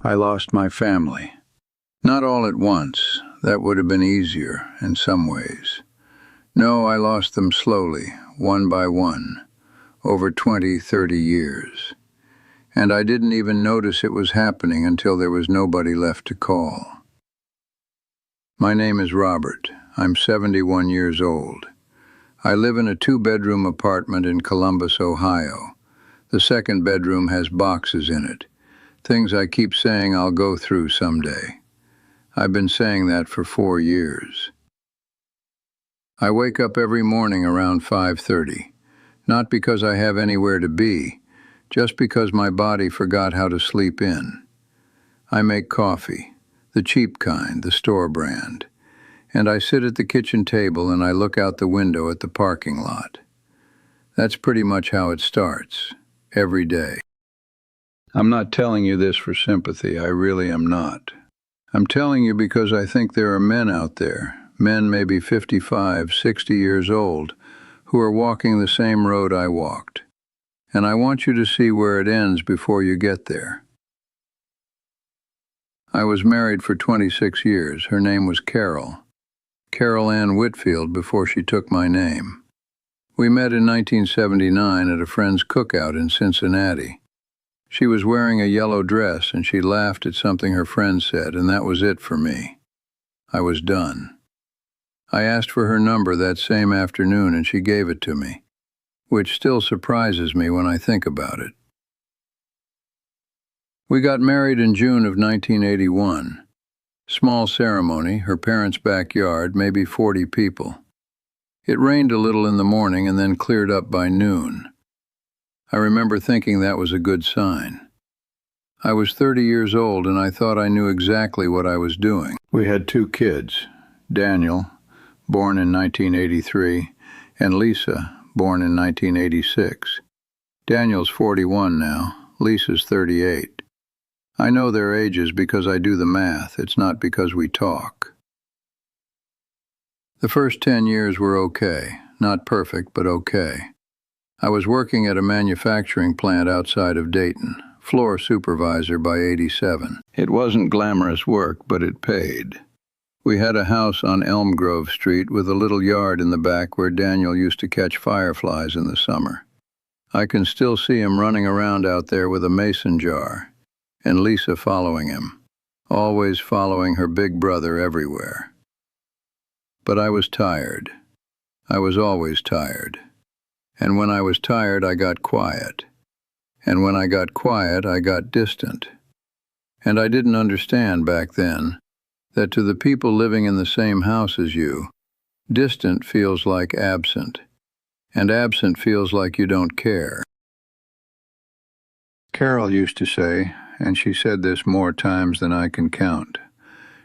I lost my family. Not all at once. That would have been easier in some ways. No, I lost them slowly, one by one, over 20, 30 years. And I didn't even notice it was happening until there was nobody left to call. My name is Robert. I'm 71 years old. I live in a 2-bedroom apartment in Columbus, Ohio. The second bedroom has boxes in it, things I keep saying I'll go through someday. I've been saying that for 4 years. I wake up every morning around 5:30, not because I have anywhere to be, just because my body forgot how to sleep in. I make coffee, the cheap kind, the store brand, and I sit at the kitchen table and I look out the window at the parking lot. That's pretty much how it starts, every day. I'm not telling you this for sympathy, I really am not. I'm telling you because I think there are men out there, men maybe 55, 60 years old, who are walking the same road I walked. And I want you to see where it ends before you get there. I was married for 26 years. Her name was Carol. Carol Ann Whitfield before she took my name. We met in 1979 at a friend's cookout in Cincinnati. She was wearing a yellow dress and she laughed at something her friend said, and that was it for me. I was done. I asked for her number that same afternoon and she gave it to me, which still surprises me when I think about it. We got married in June of 1981. Small ceremony, her parents' backyard, maybe 40 people. It rained a little in the morning and then cleared up by noon. I remember thinking that was a good sign. I was 30 years old and I thought I knew exactly what I was doing. We had 2 kids, Daniel, born in 1983, and Lisa, born in 1986. Daniel's 41 now, Lisa's 38. I know their ages because I do the math, it's not because we talk. The first 10 years were okay, not perfect, but okay. I was working at a manufacturing plant outside of Dayton, floor supervisor by 87. It wasn't glamorous work, but it paid. We had a house on Elm Grove Street with a little yard in the back where Daniel used to catch fireflies in the summer. I can still see him running around out there with a mason jar, and Lisa following him, always following her big brother everywhere. But I was tired. I was always tired. And when I was tired, I got quiet. And when I got quiet, I got distant. And I didn't understand back then that to the people living in the same house as you, distant feels like absent, and absent feels like you don't care. Carol used to say, and she said this more times than I can count,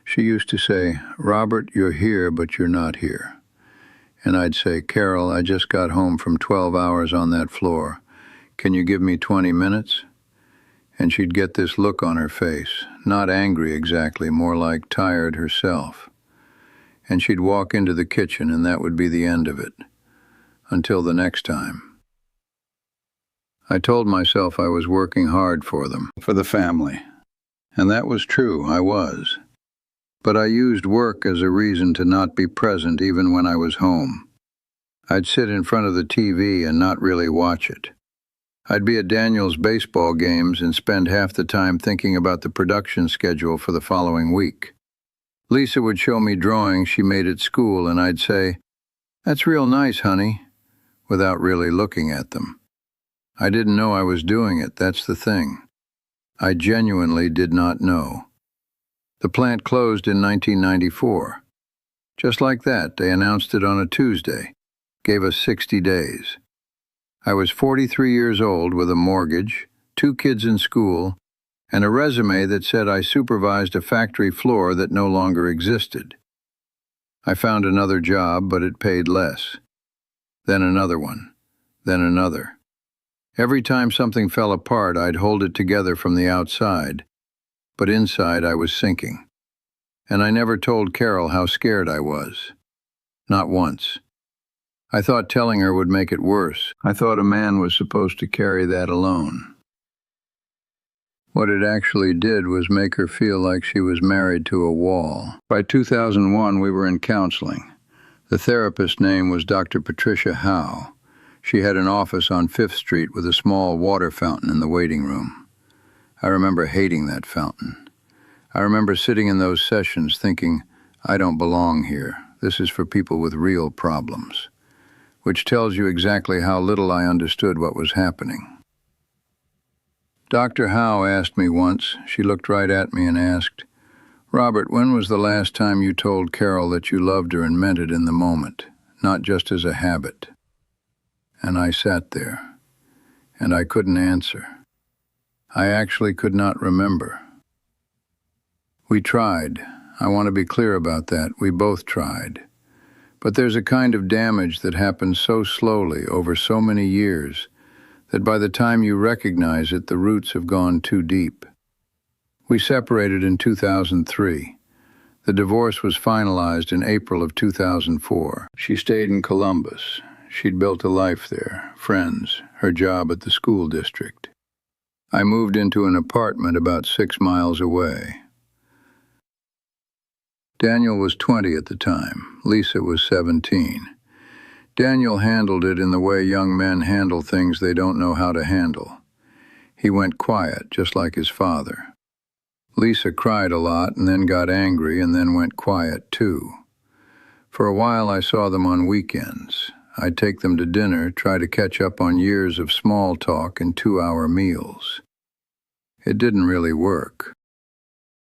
she used to say, "Robert, you're here, but you're not here." And I'd say, "Carol, I just got home from 12 hours on that floor. Can you give me 20 minutes? And she'd get this look on her face, not angry exactly, more like tired herself. And she'd walk into the kitchen and that would be the end of it. Until the next time. I told myself I was working hard for them, for the family. And that was true, I was. But I used work as a reason to not be present even when I was home. I'd sit in front of the TV and not really watch it. I'd be at Daniel's baseball games and spend half the time thinking about the production schedule for the following week. Lisa would show me drawings she made at school and I'd say, "That's real nice, honey," without really looking at them. I didn't know I was doing it, that's the thing. I genuinely did not know. The plant closed in 1994. Just like that, they announced it on a Tuesday, gave us 60 days. I was 43 years old with a mortgage, 2 kids in school, and a resume that said I supervised a factory floor that no longer existed. I found another job, but it paid less. Then another one, then another. Every time something fell apart, I'd hold it together from the outside, but inside I was sinking. And I never told Carol how scared I was. Not once. I thought telling her would make it worse. I thought a man was supposed to carry that alone. What it actually did was make her feel like she was married to a wall. By 2001, we were in counseling. The therapist's name was Dr. Patricia Howe. She had an office on 5th Street with a small water fountain in the waiting room. I remember hating that fountain. I remember sitting in those sessions thinking, I don't belong here. This is for people with real problems. Which tells you exactly how little I understood what was happening. Dr. Howe asked me once, she looked right at me and asked, Robert, when was the last time you told Carol that you loved her and meant it in the moment, not just as a habit? And I sat there, and I couldn't answer. I actually could not remember. We tried. I want to be clear about that. We both tried. But there's a kind of damage that happens so slowly over so many years that by the time you recognize it, the roots have gone too deep. We separated in 2003. The divorce was finalized in April of 2004. She stayed in Columbus. She'd built a life there, friends, her job at the school district. I moved into an apartment about 6 miles away. Daniel was 20 at the time. Lisa was 17. Daniel handled it in the way young men handle things they don't know how to handle. He went quiet, just like his father. Lisa cried a lot and then got angry and then went quiet too. For a while I saw them on weekends. I'd take them to dinner, try to catch up on years of small talk and 2-hour meals. It didn't really work.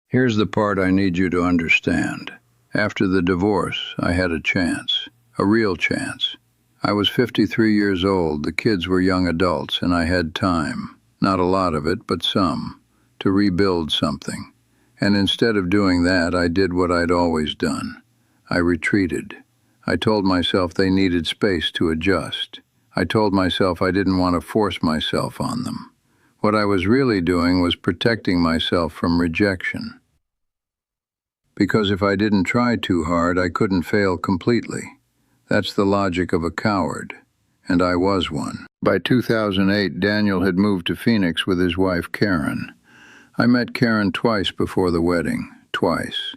Here's the part I need you to understand. After the divorce, I had a chance, a real chance. I was 53 years old, the kids were young adults, and I had time, not a lot of it, but some, to rebuild something. And instead of doing that, I did what I'd always done. I retreated. I told myself they needed space to adjust. I told myself I didn't want to force myself on them. What I was really doing was protecting myself from rejection. Because if I didn't try too hard, I couldn't fail completely. That's the logic of a coward, and I was one. By 2008, Daniel had moved to Phoenix with his wife, Karen. I met Karen twice before the wedding, twice.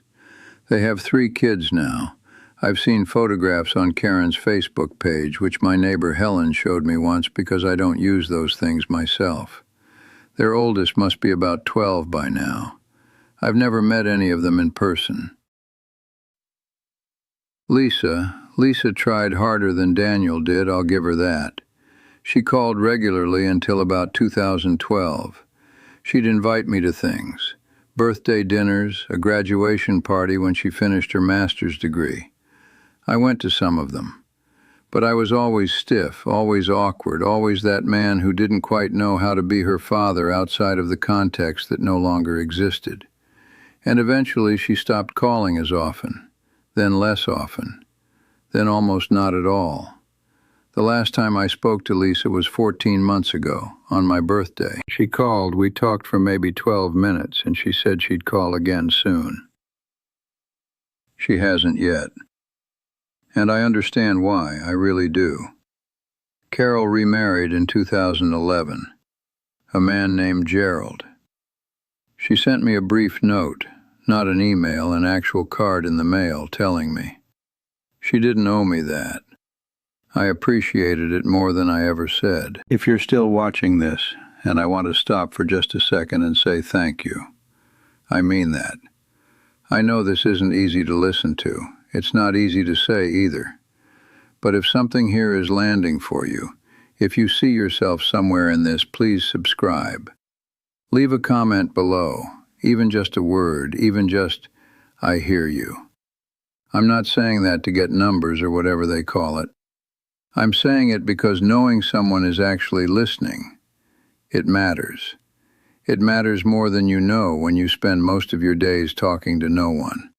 They have 3 kids now. I've seen photographs on Karen's Facebook page, which my neighbor Helen showed me once because I don't use those things myself. Their oldest must be about 12 by now. I've never met any of them in person. Lisa tried harder than Daniel did, I'll give her that. She called regularly until about 2012. She'd invite me to things, birthday dinners, a graduation party when she finished her master's degree. I went to some of them, but I was always stiff, always awkward, always that man who didn't quite know how to be her father outside of the context that no longer existed. And eventually she stopped calling as often, then less often, then almost not at all. The last time I spoke to Lisa was 14 months ago, on my birthday. She called, we talked for maybe 12 minutes, and she said she'd call again soon. She hasn't yet. And I understand why, I really do. Carol remarried in 2011, a man named Gerald. She sent me a brief note, not an email, an actual card in the mail telling me. She didn't owe me that. I appreciated it more than I ever said. If you're still watching this, and I want to stop for just a second and say thank you. I mean that. I know this isn't easy to listen to. It's not easy to say either. But if something here is landing for you, if you see yourself somewhere in this, please subscribe. Leave a comment below, even just a word, even just, I hear you. I'm not saying that to get numbers or whatever they call it. I'm saying it because knowing someone is actually listening, it matters. It matters more than you know when you spend most of your days talking to no one.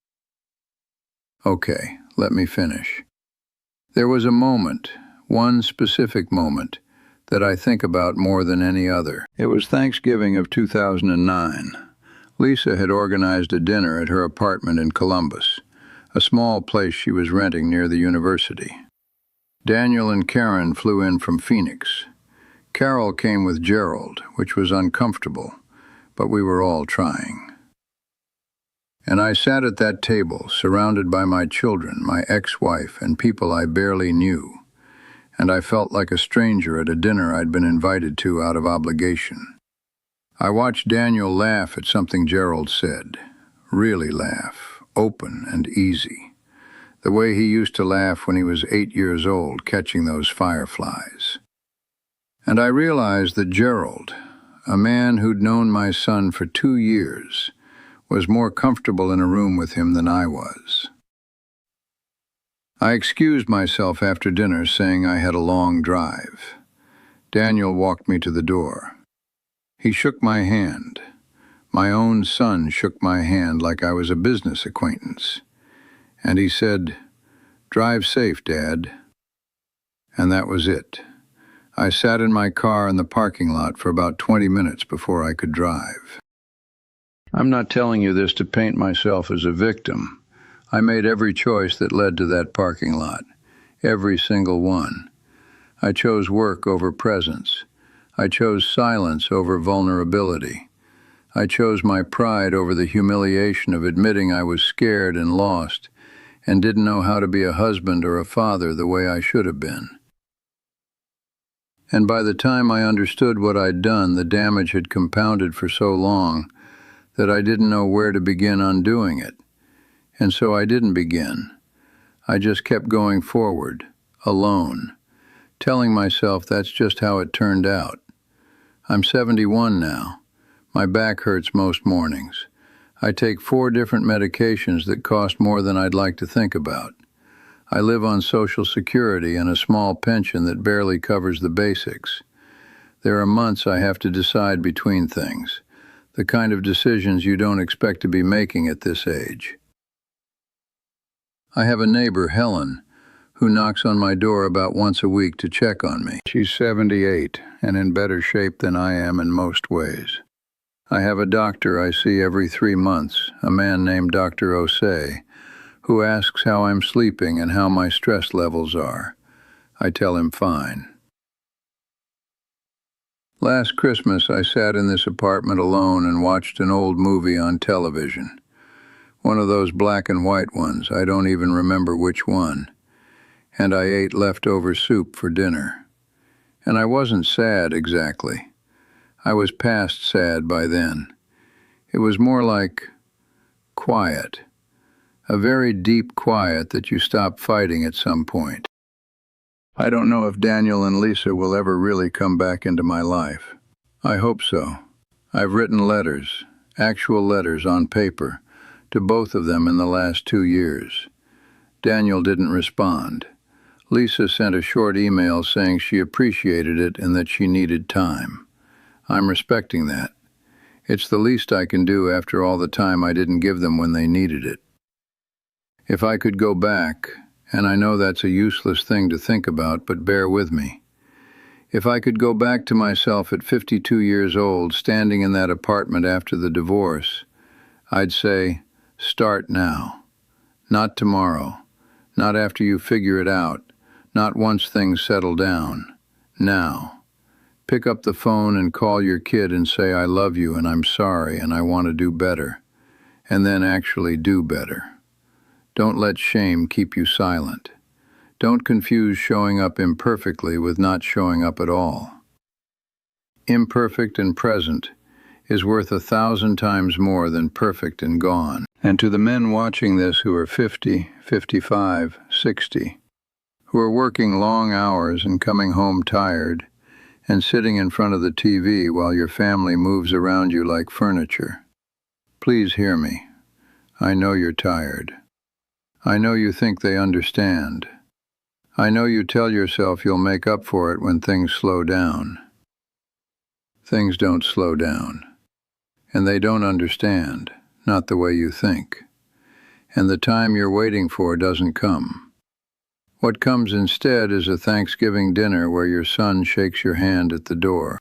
Okay, let me finish. There was a moment, one specific moment, that I think about more than any other. It was Thanksgiving of 2009. Lisa had organized a dinner at her apartment in Columbus, a small place she was renting near the university. Daniel and Karen flew in from Phoenix. Carol came with Gerald, which was uncomfortable, but we were all trying. And I sat at that table, surrounded by my children, my ex-wife, and people I barely knew, and I felt like a stranger at a dinner I'd been invited to out of obligation. I watched Daniel laugh at something Gerald said. Really laugh, open and easy. The way he used to laugh when he was 8 years old, catching those fireflies. And I realized that Gerald, a man who'd known my son for 2 years, was more comfortable in a room with him than I was. I excused myself after dinner, saying I had a long drive. Daniel walked me to the door. He shook my hand. My own son shook my hand like I was a business acquaintance. And he said, "Drive safe, Dad." And that was it. I sat in my car in the parking lot for about 20 minutes before I could drive. I'm not telling you this to paint myself as a victim. I made every choice that led to that parking lot. Every single one. I chose work over presence. I chose silence over vulnerability. I chose my pride over the humiliation of admitting I was scared and lost and didn't know how to be a husband or a father the way I should have been. And by the time I understood what I'd done, the damage had compounded for so long that I didn't know where to begin undoing it. And so I didn't begin. I just kept going forward, alone, telling myself that's just how it turned out. I'm 71 now. My back hurts most mornings. I take 4 different medications that cost more than I'd like to think about. I live on Social Security and a small pension that barely covers the basics. There are months I have to decide between things. The kind of decisions you don't expect to be making at this age. I have a neighbor, Helen, who knocks on my door about once a week to check on me. She's 78 and in better shape than I am in most ways. I have a doctor I see every 3 months, a man named Dr. Osei, who asks how I'm sleeping and how my stress levels are. I tell him fine. Last Christmas, I sat in this apartment alone and watched an old movie on television. One of those black and white ones, I don't even remember which one. And I ate leftover soup for dinner. And I wasn't sad exactly. I was past sad by then. It was more like quiet. A very deep quiet that you stop fighting at some point. I don't know if Daniel and Lisa will ever really come back into my life. I hope so. I've written letters, actual letters on paper, to both of them in the last 2 years. Daniel didn't respond. Lisa sent a short email saying she appreciated it and that she needed time. I'm respecting that. It's the least I can do after all the time I didn't give them when they needed it. If I could go back, and I know that's a useless thing to think about, but bear with me. If I could go back to myself at 52 years old, standing in that apartment after the divorce, I'd say, start now. Not tomorrow. Not after you figure it out. Not once things settle down. Now. Pick up the phone and call your kid and say, I love you and I'm sorry and I want to do better. And then actually do better. Don't let shame keep you silent. Don't confuse showing up imperfectly with not showing up at all. Imperfect and present is worth 1,000 times more than perfect and gone. And to the men watching this who are 50, 55, 60, who are working long hours and coming home tired, and sitting in front of the TV while your family moves around you like furniture, please hear me. I know you're tired. I know you think they understand. I know you tell yourself you'll make up for it when things slow down. Things don't slow down. And they don't understand, not the way you think. And the time you're waiting for doesn't come. What comes instead is a Thanksgiving dinner where your son shakes your hand at the door.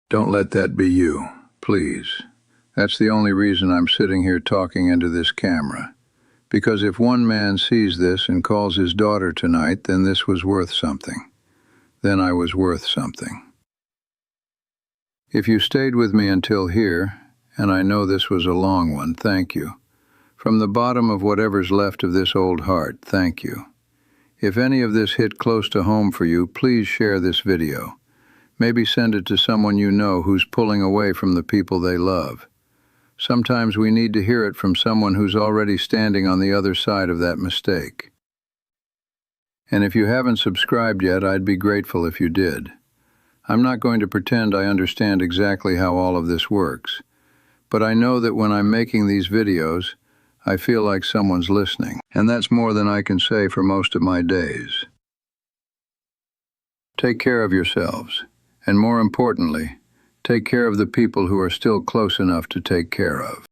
Don't let that be you, please. That's the only reason I'm sitting here talking into this camera. Because if one man sees this and calls his daughter tonight, then this was worth something. Then I was worth something. If you stayed with me until here, and I know this was a long one, thank you. From the bottom of whatever's left of this old heart, thank you. If any of this hit close to home for you, please share this video. Maybe send it to someone you know who's pulling away from the people they love. Sometimes we need to hear it from someone who's already standing on the other side of that mistake. And if you haven't subscribed yet, I'd be grateful if you did. I'm not going to pretend I understand exactly how all of this works, but I know that when I'm making these videos, I feel like someone's listening, and that's more than I can say for most of my days. Take care of yourselves, and more importantly, take care of the people who are still close enough to take care of.